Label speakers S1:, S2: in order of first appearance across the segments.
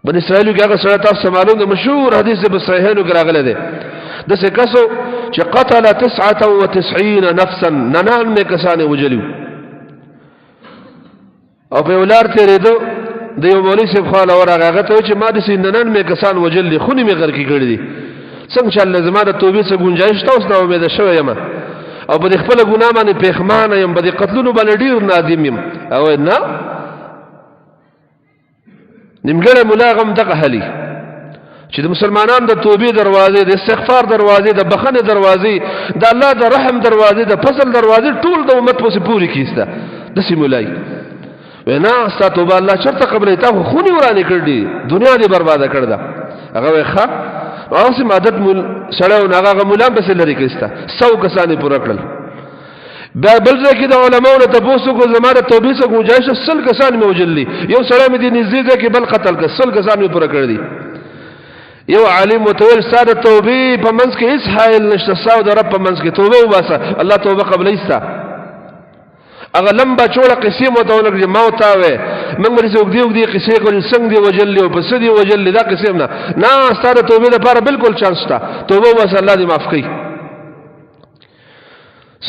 S1: بني اسرائیل کې هغه سره تاسو معلوم د مشهور حدیث په صحیحینو کې راغلی دی د څه کسو چې قتل 99 نفسا 99 کسان وجلو او په ولار تیرېدو د یو مولوی صاحب خاله ورغه هغه ته چې ما د 99 کسان وجل خونی می غر کې کړی دي څنګه چې الله زما د توبې څخه گنجائش تاسو نه امید شوه یم او په خپل ګناه باندې پېخمان یم په قتلونو باندې ډیر نادم یم او نه نیمګړی ملاغم دغه هلی چې د مسلمانانو د توبې دروازې د استغفار دروازې د بخښنې دروازې د الله د رحم دروازې د فضل دروازې ټول د امت په پوری کیسته د سیمولای وینا ستا توبه الله چرته قبلې تا خونی ورانه کړې دنیا دې برباد کړ دا هغه ښه او سم عادت مول سړیو هغه مولا بس لري کیسته 100 کسانې پوره کړل بل ځکه د علماء ته پوسو کو زماره توبې څخه گنجائش 100 کسان مې وجلي یو سړی مې دې نږدې ده کې بل قتل ک 100 کسان مې پوره کړ دي یو عالم متول ساده توبې په منځ کې هیڅ حائل نشته ساو د رب په منځ کې توبه وباسه الله توبه قبل ایستا اغه لمبا چوله قسم وتاونه کې ما وتاوي موږ مرسي وګدي قصې کول څنګه دی وجل او پس دی وجل دا قسم نه ساده توبې لپاره بالکل چانس تا توبه وباسه الله دې معاف کړي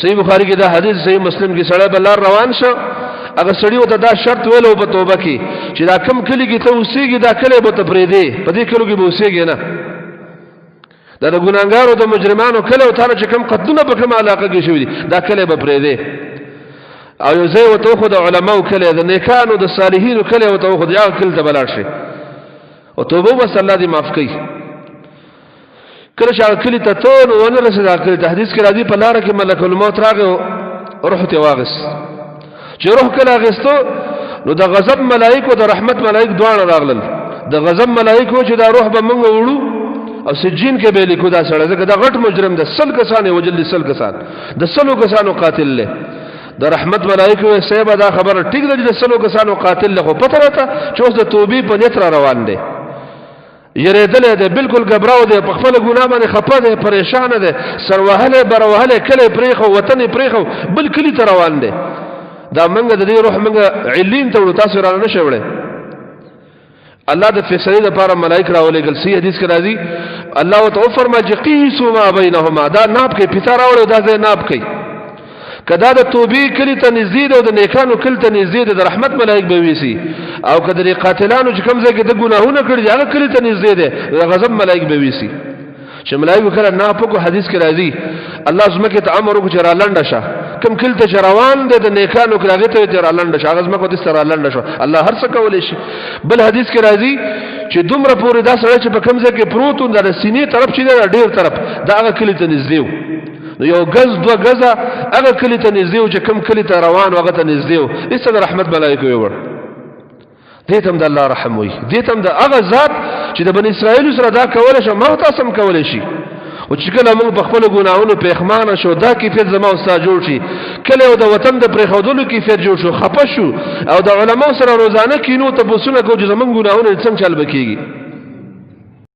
S1: صحیح بخاری کې دا حدیث صحیح مسلم کې سړی بلار روان شو اگر سړی وته دا شرط ویلو په توبه کې چې دا کم کلی کې ته اوسېږي دا کلی به ته پرې دی په دې کلو کې به اوسېږي نه دا د ګناګارو د مجرمانو کلی او تعالی چې کم قتلونه په کوم علاقه کې شوی دي دا کلی به پرې دی او یو ځای وته خو د علماو کلی د نیکانو د صالحینو کلی وته خو د یو کلی ته بلار شي او توبه وس الله دې معاف کړي کله چې کلی ته ته نو ونه رسېد کلی ته حدیث کې راځي په لار کې ملک الموت راغی روح ته واغس چې روح کله غستو نو د غضب ملائکه او د رحمت ملائکه دواړه راغلل د غضب ملائکه چې دا روح به موږ وړو او سجین کې به لیکو دا سره ځکه دا غټ مجرم ده 100 کسان وجل 100 کسان د 100 کسانو قاتل له د رحمت ملائکه او سیبه دا خبره ټیک ده د 100 کسانو قاتل له خو پته راته چې اوس د توبې په نیت را روان دي یریدل ده بالکل غبراو ده په خپل ګناه باندې خپه ده پریشان ده سروهله بروهله کله پریخو وطن پریخو بل کلی ته روان دي دا منګه د دې روح منګه علین ته ورو تاسو را نه شوړې الله د فیصله لپاره ملائکه راولېګل سی حدیث کې راځي الله تعالی فرمایي چې قیسوا ما بینهما دا ناب کې پتا راوړو دا ځای ناب کې کدا د توبې کلی ته نزيد او د نیکانو کلی ته نزيد د رحمت ملائک به ویسي او کدرې قاتلانو چې کوم ځای کې د ګناهونه کړی هغه کلی ته نزيد د غضب ملائک به ویسي چې ملائکه کله نه په حدیث کې راځي الله زمکه ته امر وکړي را لنډه شه کم کله ته روان دي د نیکانو کله ته ته را لنډه شه هغه زمکه د سره لنډه شه الله هر څه کولای شي بل حدیث کې راځي چې دومره پورې دا سره چې په کوم ځای کې پروت د سینې طرف چې دا ډیر طرف دا هغه کلی ته نږدې نو یو غز دو غزه هغه کلی ته نږدې چې کم کلی ته روان هغه ته نږدې ایسته رحمت ملائکه وي دې تم د الله رحم وي دې تم د هغه ذات چې د بنی اسرائیل سره دا کولای شي ما تاسو هم کولای شي او چې کله موږ په خپل ګناهونو پېخمانه شو دا کیفیت زما استاد جوړ شي کله او د وطن د پرېښودلو کیفیت جوړ شو خپه شو او د علماو سره روزانه کینو ته بوسونه کو چې زمونږ ګناهونه څنګه چل بکیږي